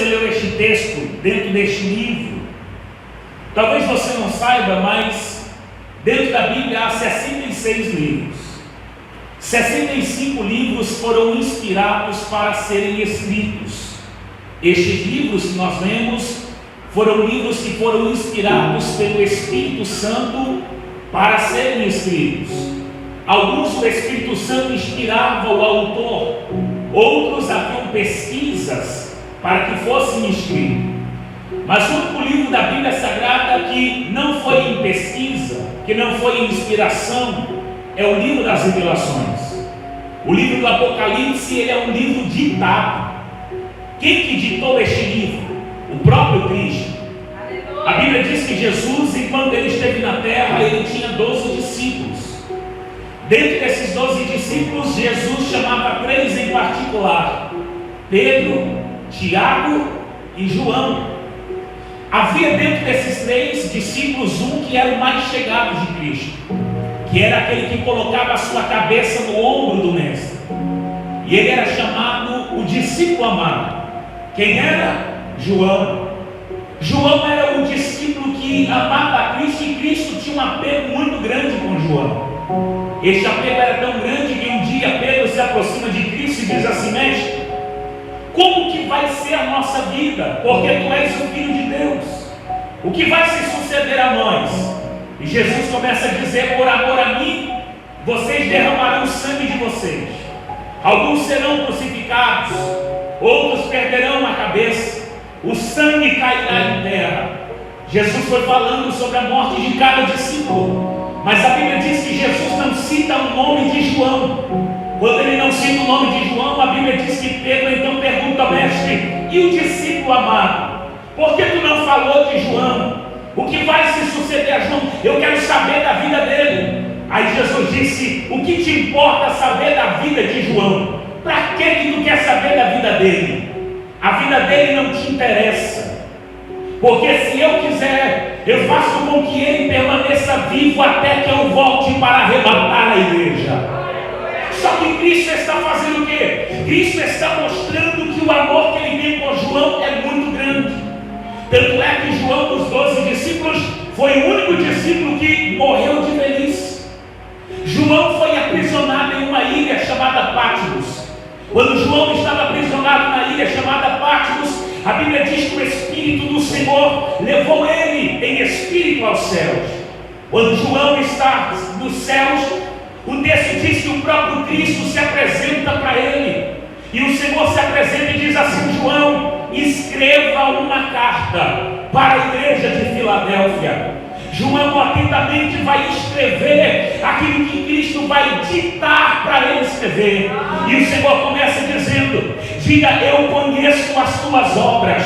você leu este texto dentro deste livro, talvez você não saiba, mas dentro da Bíblia há 66 livros. 65 livros foram inspirados para serem escritos. Estes livros que nós lemos foram livros que foram inspirados pelo Espírito Santo para serem escritos. Alguns o Espírito Santo inspirava o autor, outros haviam pesquisas para que fossem escritos. Mas o único livro da Bíblia Sagrada que não foi em pesquisa, que não foi em inspiração, é o livro das Revelações. O livro do Apocalipse, ele é um livro ditado. Quem que ditou este livro? O próprio Cristo. A Bíblia diz que Jesus, enquanto ele esteve na terra, ele tinha 12 discípulos. Dentro desses 12 discípulos, Jesus chamava 3 em particular: Pedro, Tiago e João. Havia dentro desses 3 discípulos um que era o mais chegado de Cristo, que era aquele que colocava a sua cabeça no ombro do mestre, e ele era chamado o discípulo amado. Quem era? João. João era o discípulo que amava a Cristo, e Cristo tinha um apego muito grande com João. Este apego era tão grande que um dia Pedro se aproxima de Cristo e diz assim: mestre, como que vai ser a nossa vida? Porque tu és o Filho de Deus. O que vai se suceder a nós? E Jesus começa a dizer: por amor a mim, vocês derramarão o sangue de vocês. Alguns serão crucificados, outros perderão a cabeça, o sangue cairá em terra. Jesus foi falando sobre a morte de cada discípulo, mas a Bíblia diz que Jesus não cita o nome de João. Quando ele não cita o nome de João, a Bíblia diz que Pedro então pergunta: mestre, e o discípulo amado? Por que tu não falou de João? O que vai se suceder a João? Eu quero saber da vida dele. Aí Jesus disse: o que te importa saber da vida de João? Para que tu quer saber da vida dele? A vida dele não te interessa, porque se eu quiser, eu faço com que ele permaneça vivo até que eu volte para arrebatar a igreja. Só que Cristo está fazendo o quê? Cristo está mostrando que o amor que ele tem com João é muito grande. Tanto é que João, dos 12 discípulos, foi o único discípulo que morreu de velhice. João foi aprisionado em uma ilha chamada Patmos. Quando João estava aprisionado na ilha chamada Patmos, a Bíblia diz que o Espírito do Senhor levou ele em espírito aos céus. Quando João está nos céus, o texto diz que o próprio Cristo se apresenta para ele, e o Senhor se apresenta e diz assim: João, escreva uma carta para a igreja de Filadélfia. João atentamente vai escrever aquilo que Cristo vai ditar para ele escrever. E o Senhor começa dizendo: diga, eu conheço as tuas obras,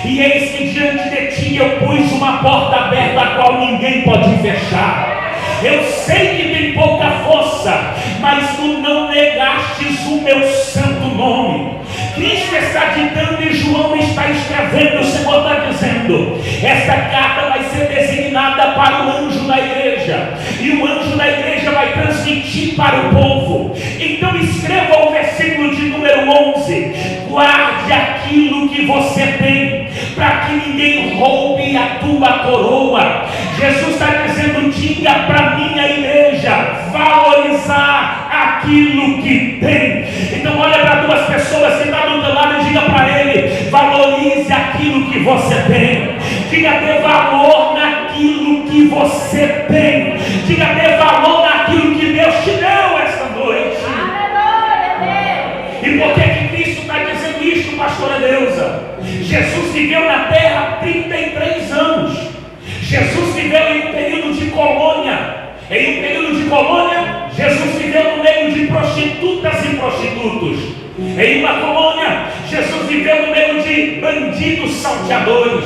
e eis que diante de ti eu pus uma porta aberta, a qual ninguém pode fechar. Eu sei que tem pouca força, mas tu não negastes o meu santo nome. Cristo está ditando e João está escrevendo. O Senhor está dizendo: esta carta vai ser designada para o anjo da igreja, e o anjo da igreja vai transmitir para o povo. Então escreva o versículo de número 11: guarde aquilo que você tem, para que ninguém roube a tua coroa. Jesus está dizendo: diga para a minha igreja valorizar aquilo que tem. Então olha para duas pessoas que estão do teu lado e diga para ele: valorize aquilo que você tem. Diga: dê valor naquilo que você tem. Diga: dê valor naquilo que Deus te deu esta noite. E por que Cristo está dizendo isso, pastora Neuza? Jesus viveu na terra 33 anos. Jesus viveu em um período de colônia. Em um período de colônia, Jesus viveu no meio de prostitutas e prostitutos. Em uma colônia, Jesus viveu no meio de bandidos salteadores.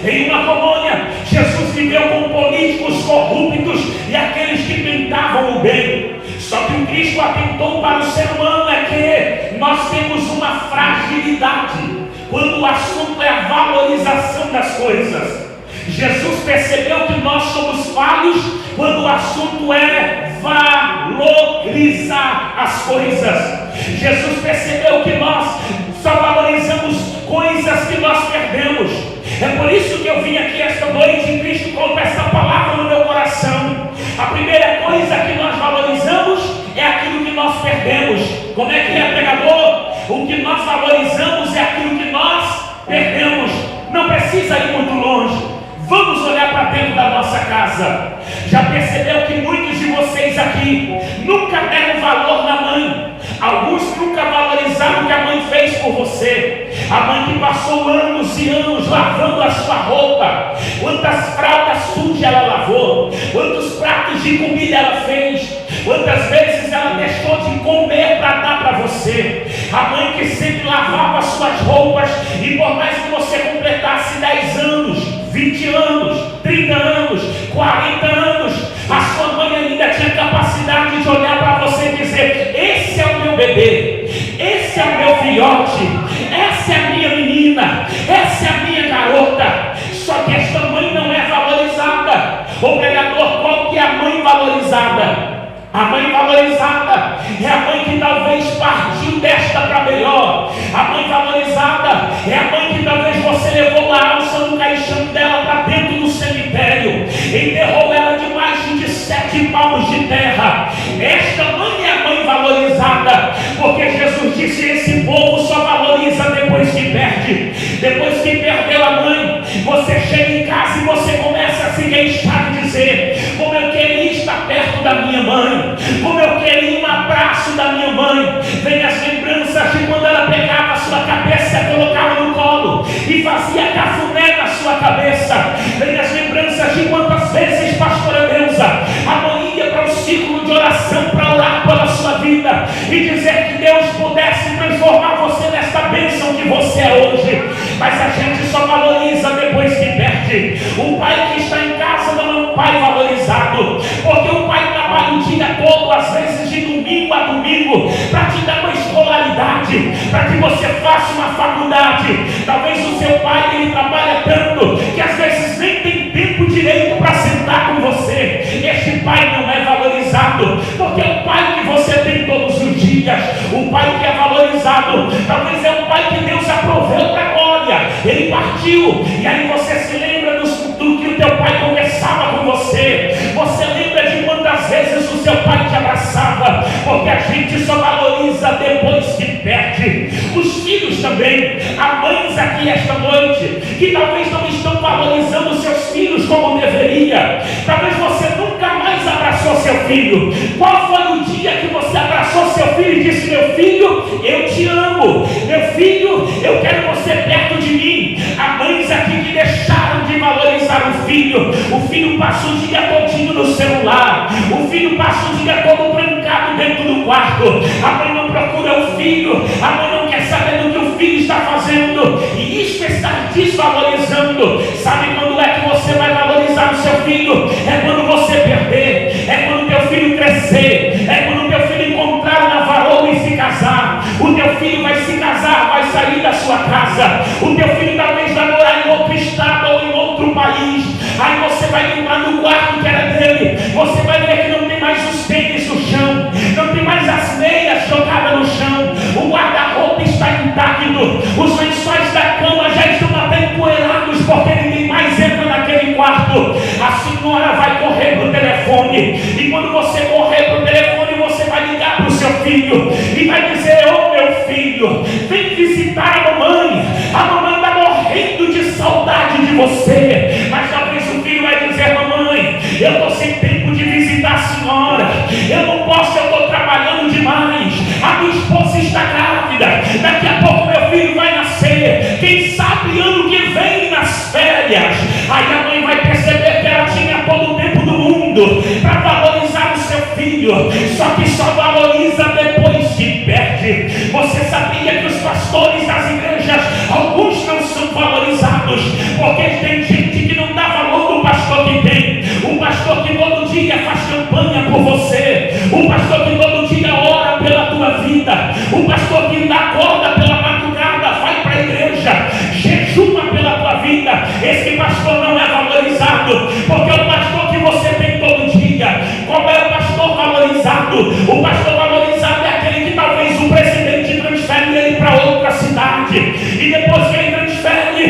Em uma colônia, Jesus viveu com políticos corruptos e aqueles que tentavam o bem. Só que o Cristo atentou para o ser humano é que nós temos uma fragilidade quando o assunto é a valorização das coisas. Jesus percebeu que nós somos falhos quando o assunto é valorizar as coisas. Jesus percebeu que nós só valorizamos coisas que nós perdemos. É por isso que eu vim aqui esta noite em Cristo com essa palavra no meu coração. A primeira coisa que nós valorizamos é aquilo que nós perdemos. Como é que é, pregador? O que nós valorizamos é aquilo que nós perdemos. Não precisa ir muito longe. Vamos olhar para dentro da nossa casa. Já percebeu que muitos de vocês aqui nunca deram valor na mãe? Alguns nunca valorizaram o que a mãe fez por você. A mãe que passou anos e anos lavando a sua roupa. Quantas fraldas sujas ela lavou. Quantos pratos de comida ela fez. Quantas vezes ela deixou de comer para dar para você. A mãe que sempre lavava as suas roupas. E por mais que você completasse 10 anos, 20 anos, 30 anos, 40 anos, a sua mãe ainda tinha capacidade de olhar para você e dizer: esse é o meu bebê, esse é o meu filhote, essa é a minha menina, essa é a minha garota. Só que esta mãe não é valorizada. O pregador, qual que é a mãe valorizada? A mãe valorizada é a mãe que talvez partiu desta para melhor. A mãe valorizada é a mãe que talvez você levou a alça no caixão dela para dentro do cemitério, enterrou ela debaixo de 7 palmos de terra. Esta mãe é a mãe valorizada, porque Jesus disse: esse povo só valoriza depois que perde. Depois que perdeu a mãe, você chega em casa e você começa a se queixar e dizer: como eu queria estar perto da minha mãe, como eu queria um abraço da minha mãe. Vem as lembranças de quando ela pegava a sua cabeça e colocava no colo e fazia cafuné na sua cabeça. Vem as lembranças de quantas vezes, pastora Neuza, a mãe ia para o círculo de oração para orar pela sua vida e dizer que Deus pudesse transformar você nesta bênção que você é hoje. Mas a gente só valoriza depois que perde. O pai que está em casa não é um pai valorizado, porque o pai trabalha o dia todo, às vezes de domingo a domingo, para te dar uma escolaridade, para que você faça uma faculdade. Talvez o seu pai, ele trabalha tanto que às vezes nem tem tempo direito para sentar com você. Este pai não é valorizado, porque é o pai que você tem todos os dias. O pai que é valorizado talvez é o pai que Deus aproveu para a glória. Ele partiu e aí você se lembra do que o teu pai conversava com você. Você lembra de quantas vezes o seu pai te abraçava, porque a gente só valoriza depois que perde. Os filhos também. Há mães aqui esta noite que talvez não estão valorizando seus filhos como deveria. Talvez você nunca mais abraçou seu filho. Qual foi o dia que você abraçou seu filho e disse: meu filho, eu te amo, meu filho, eu quero você perto de mim? Há mães aqui que deixaram de valorizar o filho. O filho passa o dia todinho no celular, o filho passa o dia todo trancado dentro do quarto. A mãe não procura o filho, a mãe não quer saber do que o filho está fazendo, e isso está desvalorizando. Sabe quando é que você vai valorizar o seu filho? É quando você perder, é quando teu filho crescer, é quando teu filho encontrar uma varoa e se casar. O teu filho vai se casar, vai sair da sua casa, o teu filho talvez vai morar em outro estado ou em outro país. Aí você vai entrar no quarto que era dele, você vai ver que não tem mais os tênis no chão, não tem mais as meias jogadas no chão, o guarda-roupa está intacto, os lençóis da cama já estão até empoeirados, porque ninguém mais entra naquele quarto. A senhora vai correr para o telefone, e quando você correr para o telefone, você vai ligar para o seu filho e vai dizer: ô meu filho, vem visitar a mamãe está morrendo de saudade de você. Mas talvez o filho vai dizer: mamãe, eu estou sem tempo de visitar a senhora, eu não posso, eu estou trabalhando demais, a minha esposa está grávida, daqui a pouco meu filho vai nascer, quem sabe ano que vem nas férias. Aí a mãe vai perceber que ela tinha todo o tempo do mundo para valorizar o seu filho, só que só valoriza depois que perde. Você sabia que os pastores das igrejas, alguns não são valorizados, porque tem gente que não dá valor do pastor que tem, o pastor que todo dia faz campanha por você, o pastor que todo dia ora pela tua vida, o pastor que acorda pela madrugada, vai para a igreja, jejuma pela tua vida. Esse pastor não é valorizado, porque é o pastor que você tem todo dia. Qual é o pastor valorizado? O pastor valorizado é aquele que talvez o presidente transfere ele para outra cidade, e depois que ele transfere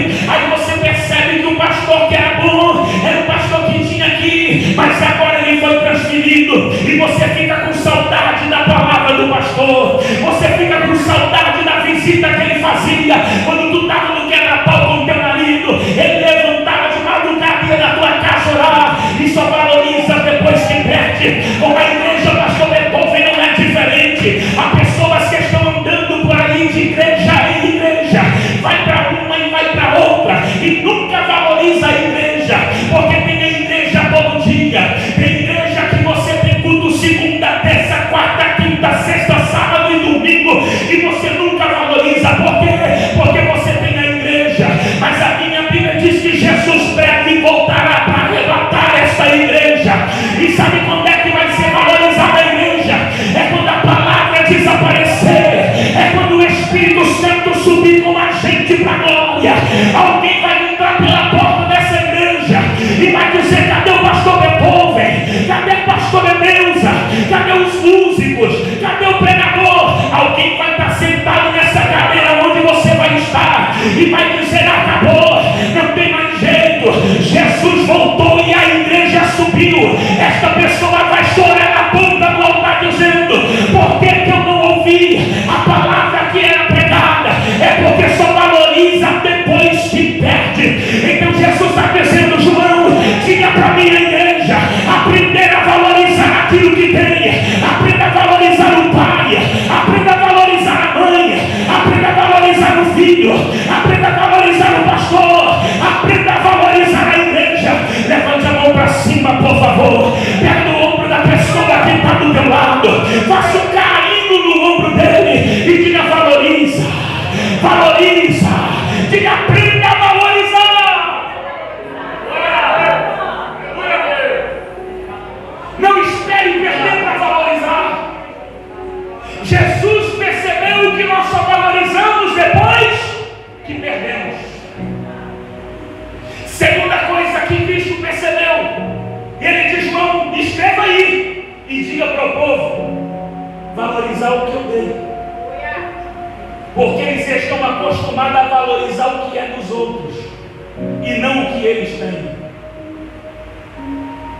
você fica com saudade da palavra do pastor, você fica com saudade da visita que ele fazia, quando tu estava no quebra-pau com o teu marido, ele levantava de madrugada e ia na tua casa orar, e só valoriza depois que perde. Como a igreja, pastor Beethoven, não é diferente. Há pessoas que estão andando por aí de igreja em igreja, vai para uma e vai para outra, e nunca valoriza a igreja, porque tem a igreja todo dia, tem igreja que você tem culto segunda, terça, quarta, quinta, sexta, sábado e domingo, e você nunca valoriza. Por quê? Porque você tem a igreja. Mas a minha Bíblia diz que Jesus breve voltará para arrebatar esta igreja. E sabe quando é que vai ser valorizada a igreja? É quando a palavra desaparecer, é quando o Espírito Santo subir com a gente para a glória. Alguém vai entrar pela porta dessa igreja e vai dizer: cadê o pastor Beethoven? Cadê o pastor Ebenza? Cadê os músicos? Cadê o pregador? Alguém vai estar sentado nessa cadeira onde você vai estar e vai dizer: acabou, não tem mais jeito, Jesus voltou e a igreja subiu. Esta pessoa vai chorar na ponta do altar dizendo: por que eu não ouvi a palavra que era pregada? É porque só valoriza depois que perde. Então Jesus está dizendo: João, diga para a minha igreja aprender a valorizar aquilo que tem, aprenda a valorizar o pai, aprenda a valorizar a mãe, aprenda a valorizar o filho, aprenda a valorizar o pastor, aprenda a valorizar a igreja. Levante a mão para cima, por favor, pega no ombro da pessoa que está do teu lado, faça um carinho no ombro dele e diga: valoriza, valoriza, diga: aprenda a valorizar. Não espere perder para valorizar. Jesus percebeu que nós só valorizamos depois que perdemos. Segunda coisa que Cristo percebeu, ele diz: João, escreva aí e diga para o povo valorizar o que eu dei, porque eles estão acostumados a valorizar o que é dos outros e não o que eles têm.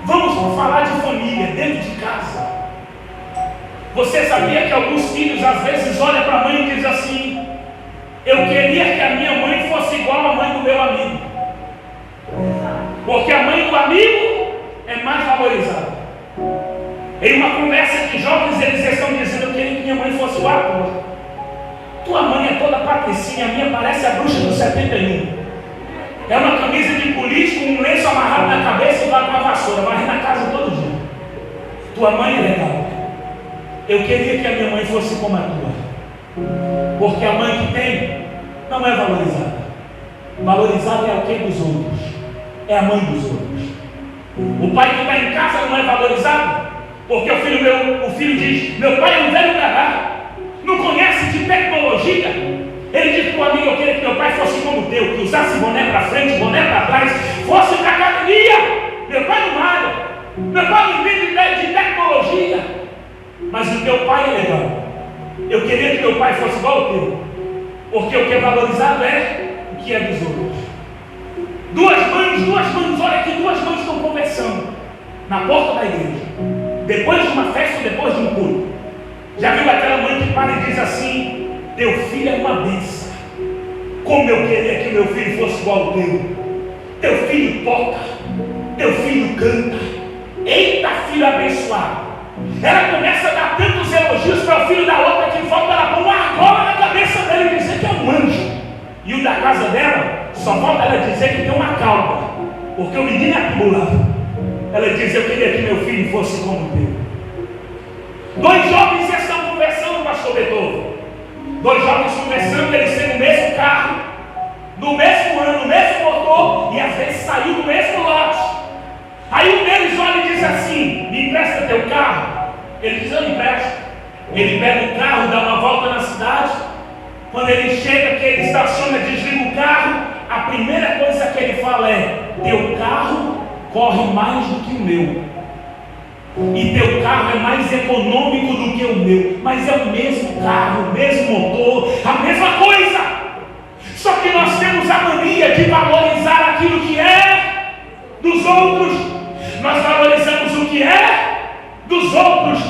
Vamos falar de família dentro de casa. Você sabia que alguns filhos às vezes olham para a mãe e dizem assim: eu queria que a minha mãe fosse igual à mãe do meu amigo, porque a mãe do amigo é mais valorizada. Em uma conversa de jovens, eles estão dizendo: eu queria que minha mãe fosse igual a tua. Tua mãe é toda patricinha, a minha parece a bruxa do 71. É uma camisa de político, um lenço amarrado na cabeça e vai com a vassoura, vai na casa todo dia. Tua mãe é legal. Eu queria que a minha mãe fosse como a tua, porque a mãe que tem não é valorizada. Valorizada é o que dos outros, é a mãe dos outros. O pai que está em casa não é valorizado, porque o filho diz: meu pai é um velho gará, não conhece de tecnologia. Ele diz para o amigo: eu queria que meu pai fosse como o teu, que usasse boné para frente, boné para trás, fosse para a academia. Meu pai não malha, meu pai não entende de tecnologia, mas o teu pai é legal. Eu queria que meu pai fosse igual ao teu, porque o que é valorizado é o que é dos outros. Duas mães, olha aqui, duas mães estão conversando na porta da igreja, depois de uma festa, depois de um culto. Já viu aquela mãe que para e diz assim: teu filho é uma bênção, como eu queria que meu filho fosse igual ao teu. Teu filho toca, teu filho canta, eita filho abençoado. Ela começa a dar tantos elogios para o filho da outra que falta ela pôr uma argola na cabeça dele e dizer que é um anjo. E o da casa dela, só falta ela dizer que tem uma cauda, porque o menino é pula. Ela diz: eu queria que meu filho fosse como o teu. Dois jovens estão conversando, pastor Beethoven. Dois jovens conversando, eles têm o mesmo carro, no mesmo ano, no mesmo motor, e às vezes saiu do mesmo lote. Aí um deles olha e diz assim: me empresta teu carro? Ele diz: eu empresto. Ele pega o carro, dá uma volta na cidade. Quando ele chega, que ele estaciona, desliga o carro, a primeira coisa que ele fala é: teu carro corre mais do que o meu, e teu carro é mais econômico do que o meu, mas é o mesmo carro, o mesmo motor, a mesma coisa. Só que nós temos a mania de valorizar aquilo que é dos outros. Nós valorizamos o que é dos outros?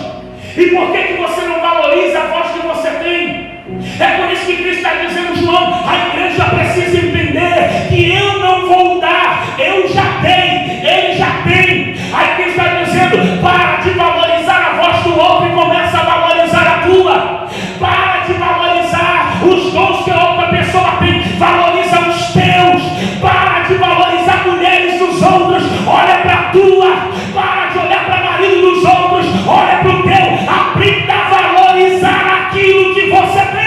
E por que você não valoriza a voz que você tem? É por isso que Cristo está dizendo, João, a igreja precisa entender que eu não vou dar, eu já tenho, ele já tem. Aí Cristo está dizendo, para de valorizar a voz do outro e começa a valorizar a tua. Para de valorizar os dons que a outra pessoa tem, valoriza os teus. Para de valorizar mulheres dos outros, olha para a tua. Para de olhar para o marido dos outros, olha para o teu. Aprenda a valorizar aquilo que você tem.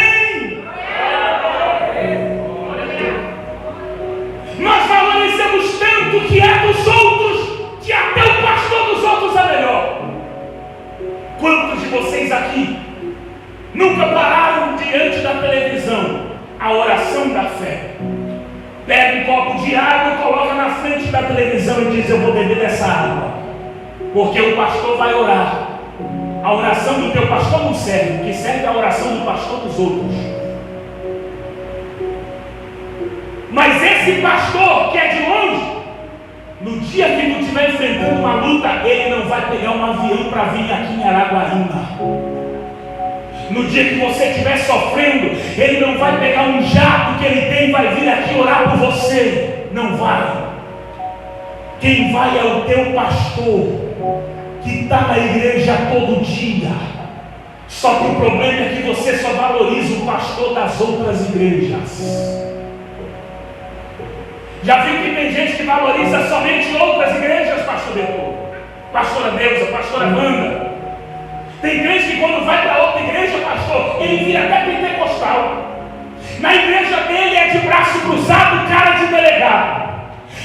Nós valorizamos tanto que é dos outros, que até o pastor dos outros é melhor. Quantos de vocês aqui nunca pararam diante da televisão a oração da fé? Pega um copo de água, coloca na frente da televisão e diz, eu vou beber dessa água, porque o pastor vai orar. A oração do teu pastor não serve, o que serve é a oração do pastor dos outros. Mas esse pastor que é de longe, no dia que tu estiver enfrentando uma luta, ele não vai pegar um avião para vir aqui em Araguaína. No dia que você estiver sofrendo, ele não vai pegar um jato que ele tem e vai vir aqui orar por você. Não vai. Quem vai é o teu pastor, que está na igreja todo dia. Só que o problema é que você só valoriza o pastor das outras igrejas. Já viu que tem gente que valoriza somente outras igrejas, pastor Beto? Pastora Neuza, pastora Wanda. Tem crente que quando vai para outra igreja, pastor, ele vira até pentecostal. Na igreja dele é de braço cruzado, cara de delegado.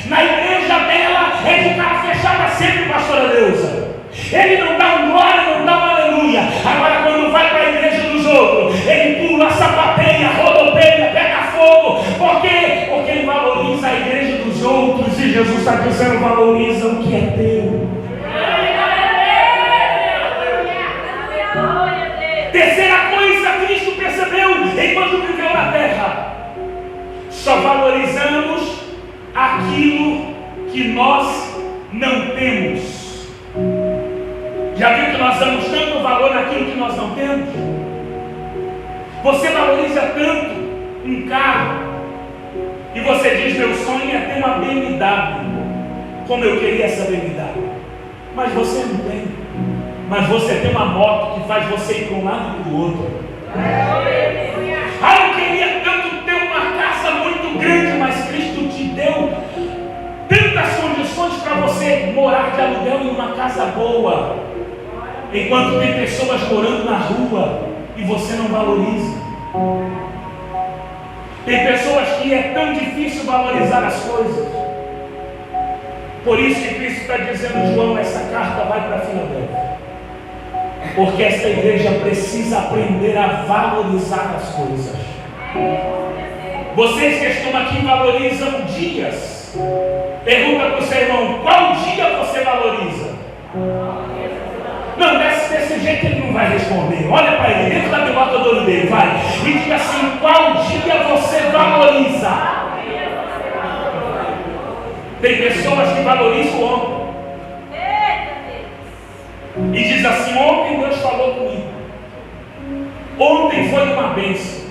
Na igreja dela é de cara fechada sempre, pastora Neuza. Ele não dá um glória, não dá um aleluia. Agora quando vai para a igreja dos outros, ele pula, sapateia, rodopeia, pega fogo. Por quê? Porque ele valoriza a igreja dos outros. E Jesus está dizendo, valoriza o que é teu. Terceira coisa, Cristo percebeu enquanto viveu na terra: só valorizamos aquilo que nós não temos. Já viu que nós damos tanto valor naquilo que nós não temos? Você valoriza tanto um carro e você diz, meu sonho é ter uma BMW. Como eu queria essa BMW. Mas você não tem. Mas você tem uma moto que faz você ir para um lado e para o outro. Ah, eu queria tanto ter uma casa muito grande, mas Cristo te deu tantas condições para você morar de aluguel em uma casa boa, enquanto tem pessoas morando na rua e você não valoriza. Tem pessoas que é tão difícil valorizar as coisas. Por isso que Cristo está dizendo, João, essa carta vai para Filadélfia. Porque esta igreja precisa aprender a valorizar as coisas. Vocês que estão aqui valorizam dias. Pergunta para o seu irmão, qual dia você valoriza? Não, desse jeito ele não vai responder. Olha para ele, dentro da bilhota do olho dele, vai. E diga assim, qual dia você valoriza? Tem pessoas que valorizam ontem. E diz assim, ontem Deus falou comigo. Ontem foi uma bênção.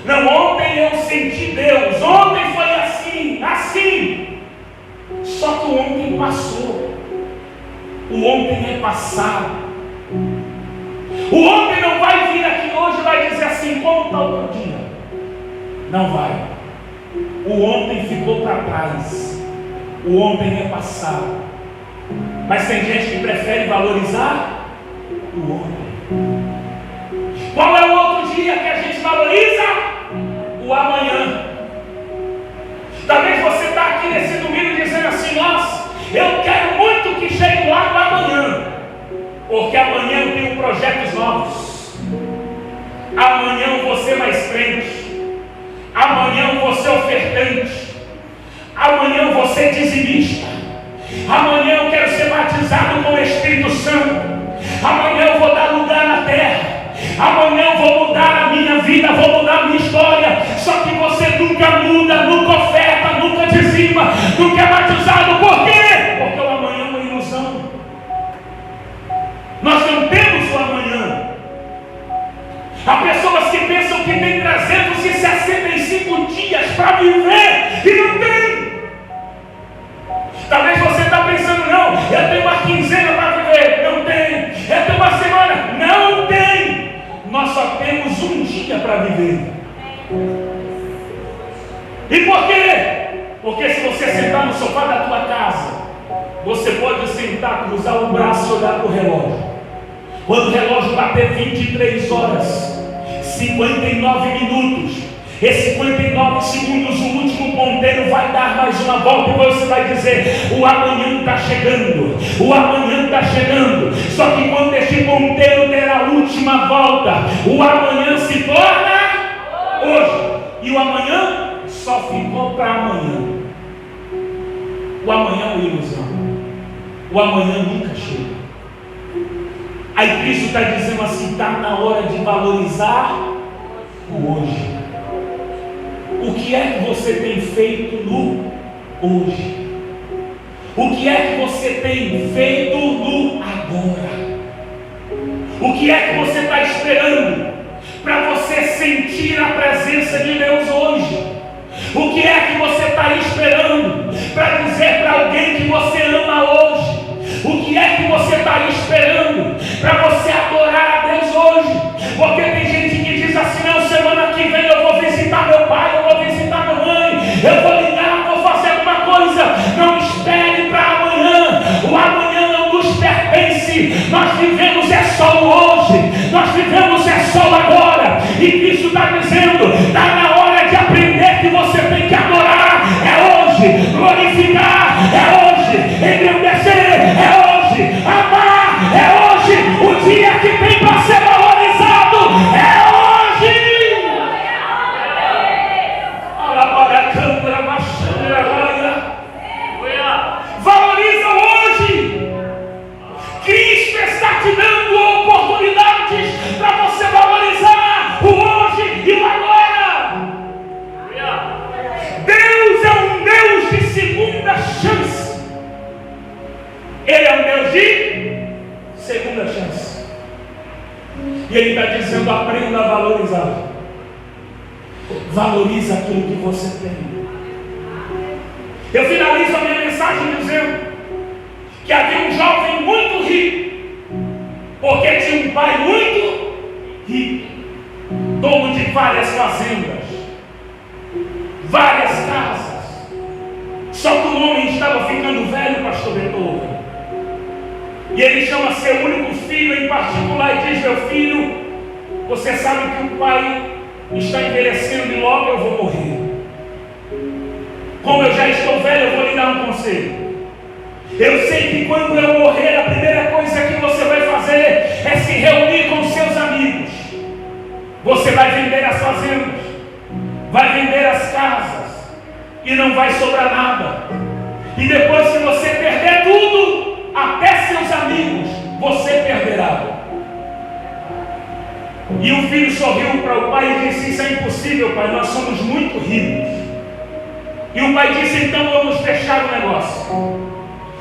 Não, ontem eu senti Deus. Ontem foi assim, assim. Só que o ontem passou. O ontem é passado. O ontem não vai vir aqui hoje e vai dizer assim, como está outro dia. Não vai. O ontem ficou para trás. O ontem é passado. Mas tem gente que prefere valorizar o ontem. Qual é o outro dia que a gente valoriza? O amanhã. Talvez você está aqui nesse domingo dizendo assim, nossa, eu quero muito que chegue lá no amanhã, porque amanhã eu tenho projetos novos. Amanhã eu vou ser mais crente. Amanhã eu vou ser ofertante. Amanhã eu vou ser dizimista. Amanhã eu quero ser batizado com o Espírito Santo. Amanhã eu vou dar lugar na terra. Amanhã eu vou mudar a minha vida, vou mudar a minha história. Só que você nunca muda, nunca oferta, nunca dizima, nunca é batizado. Por quê? Porque o amanhã é uma ilusão. e não tem. Talvez você está pensando, não, eu tenho uma quinzena para viver. Não tem. Eu tenho uma semana. Não tem. Nós só temos um dia para viver. E por quê? Porque se você sentar no sofá da tua casa, você pode sentar, cruzar o braço e olhar para o relógio. Quando o relógio bater 23 horas, 59 minutos, e 59 segundos, o último ponteiro vai dar mais uma volta e você vai dizer: o amanhã está chegando, o amanhã está chegando. Só que quando este ponteiro der a última volta, o amanhã se torna hoje, e o amanhã só ficou para amanhã. O amanhã é uma ilusão, o amanhã nunca chega. Aí Cristo está dizendo assim: está na hora de valorizar o hoje. O que é que você tem feito no hoje? O que é que você tem feito no agora? O que é que você está esperando para você sentir a presença de Deus hoje? O que é que você está esperando para dizer para alguém que você ama hoje? O que é que você está esperando para você adorar a Deus hoje? Porque tem gente que diz assim: não, semana que vem eu vou visitar meu pai, eu vou visitar minha mãe, eu vou ligar, vou fazer alguma coisa. Não espere para amanhã. O amanhã não nos pertence. Nós vivemos é só o hoje. Nós vivemos é só o agora. E Cristo está dizendo: está na hora de aprender que você tem que adorar. É hoje. Glorificar. É hoje. Engrandecer. É hoje. Amar. É hoje. O dia que tem para ser valorizado é hoje. Valoriza hoje. Cristo está te dando oportunidades para você valorizar o hoje e o agora. Deus é um Deus de segunda chance. Ele é um Deus de segunda chance. E Ele está dizendo: aprenda a valorizar. Valoriza aquilo que você tem. Eu finalizo a minha mensagem dizendo que havia um jovem muito rico, porque tinha um pai muito rico, dono de várias fazendas, várias casas. Só que o homem estava ficando velho, pastor Beethoven. E ele chama seu único filho em particular e diz: meu filho, você sabe que o pai está envelhecendo e logo eu vou morrer. Como eu já estou velho, eu vou lhe dar um conselho. Eu sei que quando eu morrer, a primeira coisa que você vai fazer é se reunir com seus amigos. Você vai vender as fazendas, vai vender as casas, e não vai sobrar nada. E depois que você perder tudo, até seus amigos, você perderá. E o filho sorriu para o pai e disse: isso é impossível, pai, nós somos muito ricos. E o pai disse: então vamos fechar o negócio.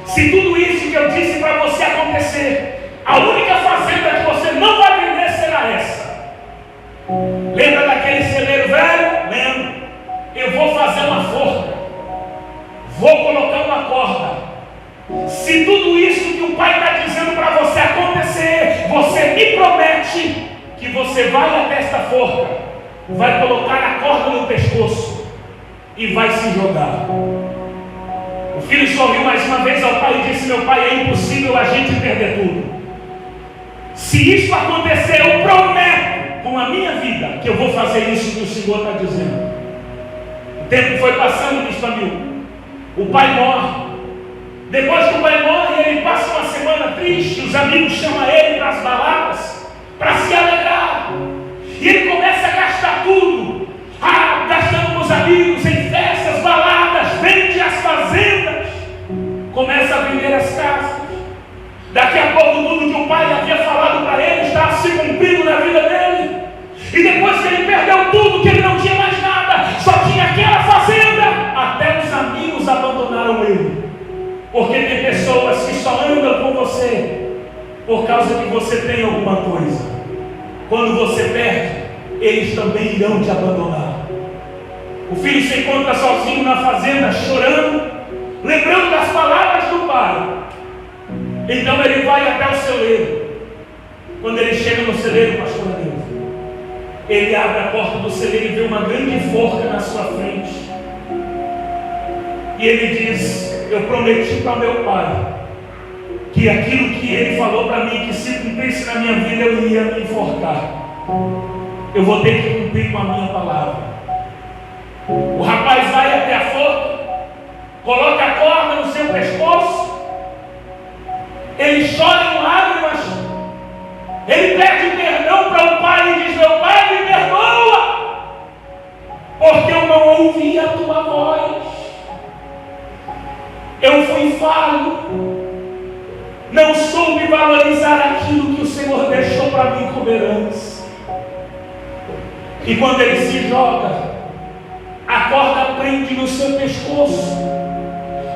Se tudo isso que eu disse para você acontecer, a única fazenda que você não vai vender será essa. Lembra daquele celeiro velho? Lembro. Eu vou fazer uma forca, vou colocar uma corda. Se tudo isso que o pai está dizendo para você acontecer, você me promete que você vai até esta forca, vai colocar a corda no pescoço e vai se jogar. O filho sorriu mais uma vez ao pai e disse: meu pai, é impossível a gente perder tudo. Se isso acontecer, eu prometo com a minha vida que eu vou fazer isso que o Senhor está dizendo. O tempo foi passando, bispo Amil. O pai morre. Depois que o pai morre, ele passa uma semana triste. Os amigos chamam ele para as baladas, para se alegrar. E ele começa a gastar tudo. Gastando com os amigos em festas, baladas, vende as fazendas, começa a vender as casas. Daqui a pouco tudo que o pai havia falado para ele está se cumprindo na vida dele. E depois que ele perdeu tudo, que ele não tinha mais nada, só tinha aquela fazenda, até os amigos abandonaram ele. Porque tem pessoas que só andam com você por causa que você tem alguma coisa. Quando você perde, eles também irão te abandonar. O filho se encontra sozinho na fazenda, chorando, lembrando das palavras do pai. Então ele vai até o celeiro. Quando ele chega no celeiro, pastor Adeus, ele abre a porta do celeiro e vê uma grande forca na sua frente. E ele diz: eu prometi para meu pai que aquilo que ele falou para mim, que se cumprisse na minha vida, eu ia me enforcar. Eu vou ter que cumprir com a minha palavra. O rapaz vai até a forca, coloca a corda no seu pescoço, ele chora em lágrimas, ele pede perdão para o pai e diz: meu pai, me perdoa, porque eu não ouvi a tua voz, eu fui falho, não soube valorizar aquilo que o Senhor deixou para mim como herança. E quando ele se joga, a corda prende no seu pescoço,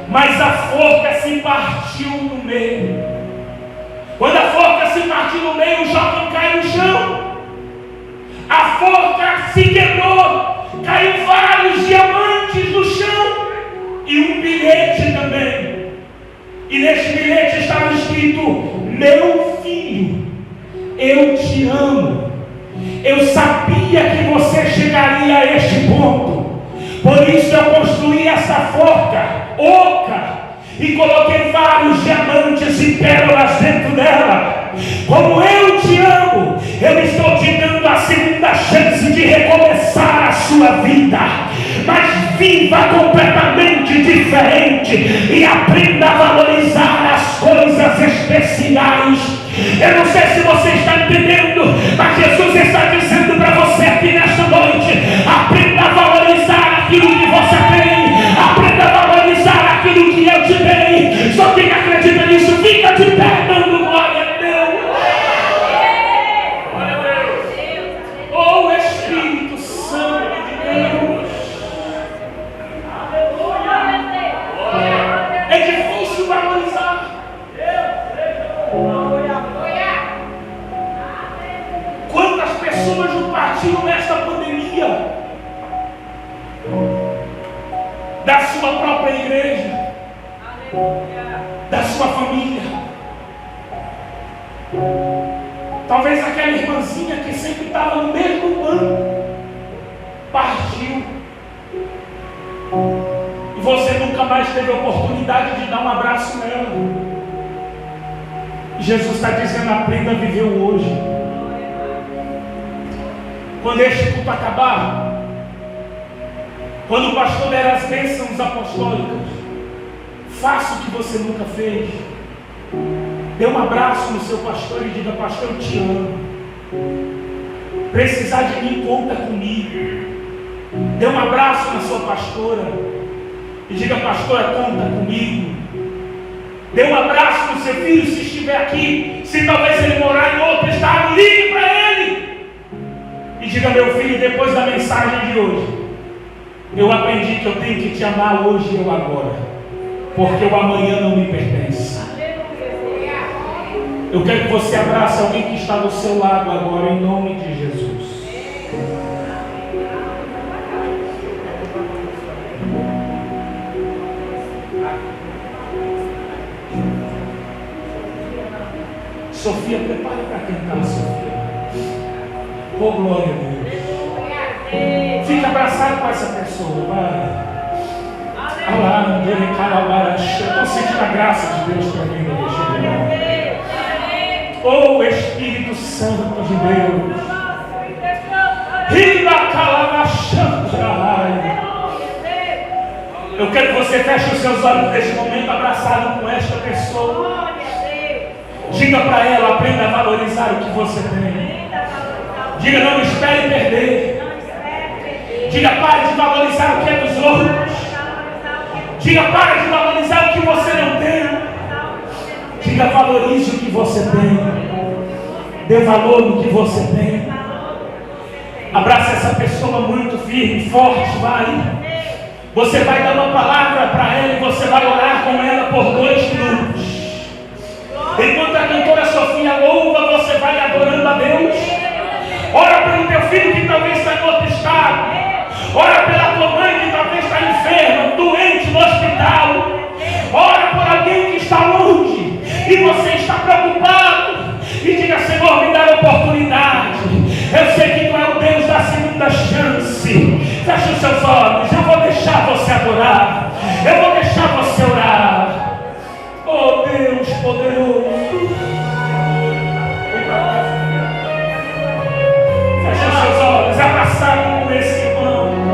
mas a forca se partiu no meio. Quando a forca se partiu no meio, o jovem cai no chão. A forca se quebrou, caiu vários diamantes no chão e um bilhete também. E neste bilhete estava escrito: meu filho, eu te amo. Eu sabia que você chegaria a este ponto. Por isso eu construí essa forca oca e coloquei vários diamantes e pérolas dentro dela. Como eu te amo, eu estou te dando a segunda chance de recomeçar a sua vida. Mas viva completamente diferente e aprenda a valorizar as coisas especiais. Eu não sei se você está entendendo, mas Jesus está dizendo para você aqui nesta noite: aprenda a valorizar aquilo que você tem, aprenda a valorizar aquilo que eu te dei. Só quem acredita nisso fica de pé dando glória a Deus. Oh Espírito Santo de Deus, é difícil valorizar. Quantas pessoas não partiram nesta pandemia da sua própria igreja, da sua família? Talvez aquela irmãzinha que sempre estava no mesmo banco partiu e você nunca mais teve a oportunidade de dar um abraço nela. Jesus está dizendo: aprenda a viver o hoje. Quando este culto acabar, quando o pastor der as bênçãos apostólicas, faça o que você nunca fez. Dê um abraço no seu pastor e diga: pastor, eu te amo. Precisar de mim, conta comigo. Dê um abraço na sua pastora e diga: pastora, conta comigo. Dê um abraço no seu filho, se estiver aqui. Se talvez ele morar em outro estado, ligue para ele e diga: meu filho, depois da mensagem de hoje, eu aprendi que eu tenho que te amar hoje e eu agora, porque o amanhã não me pertence. Eu quero que você abrace alguém que está do seu lado agora, em nome de Jesus. Sofia, prepare para cantar, Sofia. Oh, glória a Deus. Fique abraçado com essa pessoa. Vai. Eu estou sentindo a graça de Deus também neste lugar. Oh, Espírito Santo de Deus. Eu quero que você feche os seus olhos neste momento, abraçado com esta pessoa. Diga para ela: aprenda a valorizar o que você tem. Diga: não espere perder. Diga: pare de valorizar o que é dos outros. Diga: pare de valorizar o que você não tem. Diga: valorize o que você tem. Dê valor no que você tem. Abraça essa pessoa muito firme, forte, vai. Você vai dar uma palavra para ela e você vai orar com ela por 2 minutos. Enquanto a cantora Sofia louva, você vai adorando a Deus. Ora pelo teu filho que talvez está em outro estado. Ora pela tua mãe olhos, eu vou deixar você adorar, eu vou deixar você orar. Oh Deus poderoso. Feche os seus olhos, abraçado com esse irmão.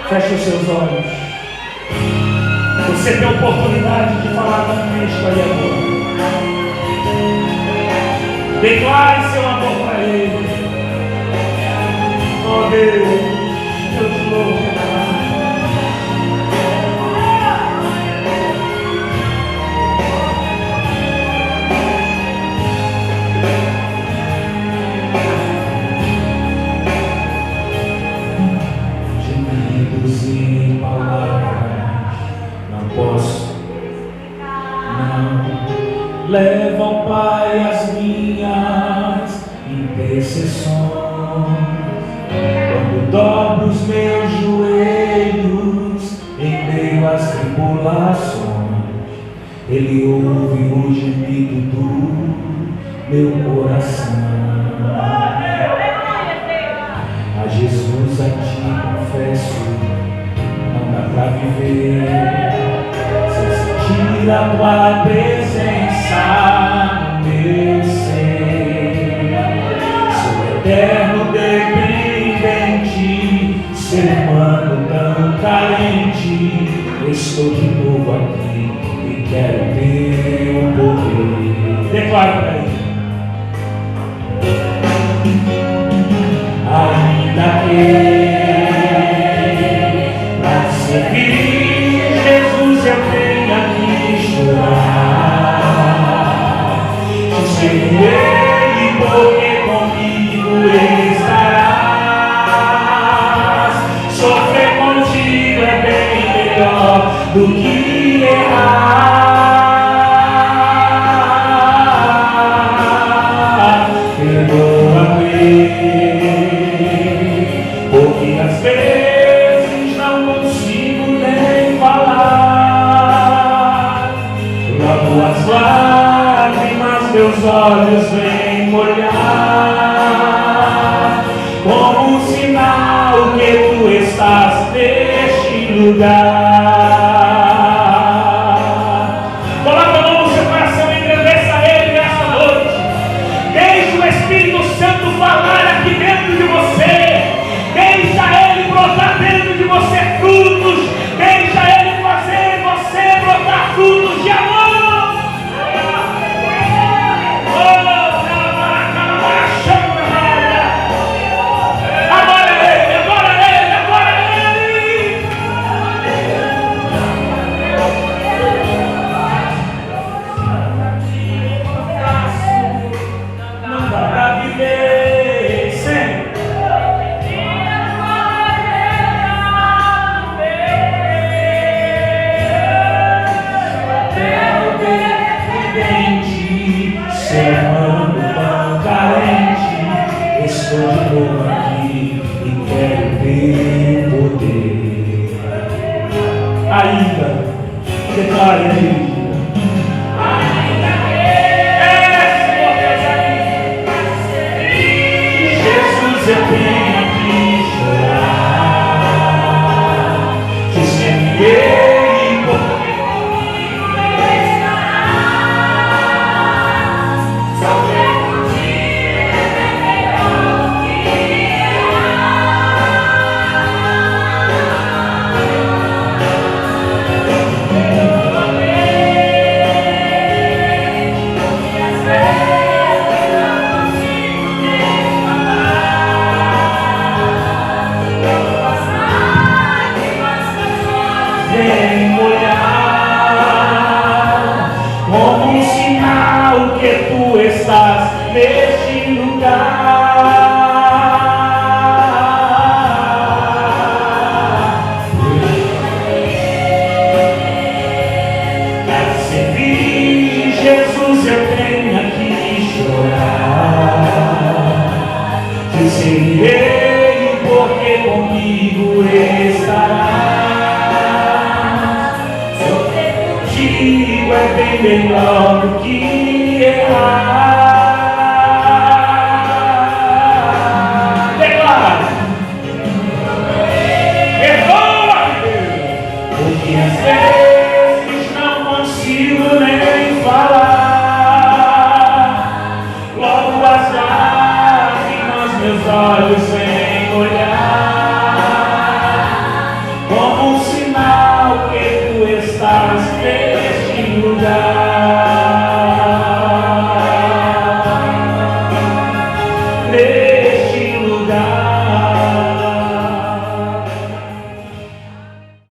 Feche os seus olhos. Você tem a oportunidade de falar com Cristo aí agora. Declare seu amor para Ele. Oh Deus, eu te louvo, Pai. Gemidos e palavras não posso, não levam, Pai, as minhas intercessões. Quando dobro os meus joelhos em meio às tribulações, Ele ouve o gemido do meu coração. A Jesus a ti confesso, não dá pra viver sem sentir a tua presença no meu ser. Sou eterno dependente, ser humano tão carente. Estou de novo aqui e quero ter o poder. Declara para ele. Ainda que pra servir Jesus eu tenha que chorar, te servirei porque comigo estarás. Sofrer contigo é bem melhor do que errar. Perdoa-me, porque às vezes não consigo nem falar. Logo as lágrimas meus olhos vêm molhar, como um sinal que tu estás neste lugar. Coloca a mão no seu coração e agradeça a Ele nessa noite. Deixe o Espírito Santo falar aqui dentro de você. Deixa Ele brotar dentro de você frutos. Deixa Ele fazer você brotar frutos de amor. Adora Ele, adora Ele, adora Ele. Não dá pra viver sem. Ser humano tão carente, estou de novo aqui e quero ter poder. Ainda, declare a vida. Ainda Jesus eu tenho que chorar, te servirei porque comigo estarás. Sofrer contigo é bem melhor do que vem molhar, como um sinal que tu estás neste lugar. Para servir Jesus eu tenho que chorar, te servirei porque comigo estarás. Contigo é bem melhor do que errar. Declara. Perdoa-me, porque às vezes não consigo nem falar. Logo as lágrimas meus olhos vêm olhar, como um sinal que tu estás neste lugar.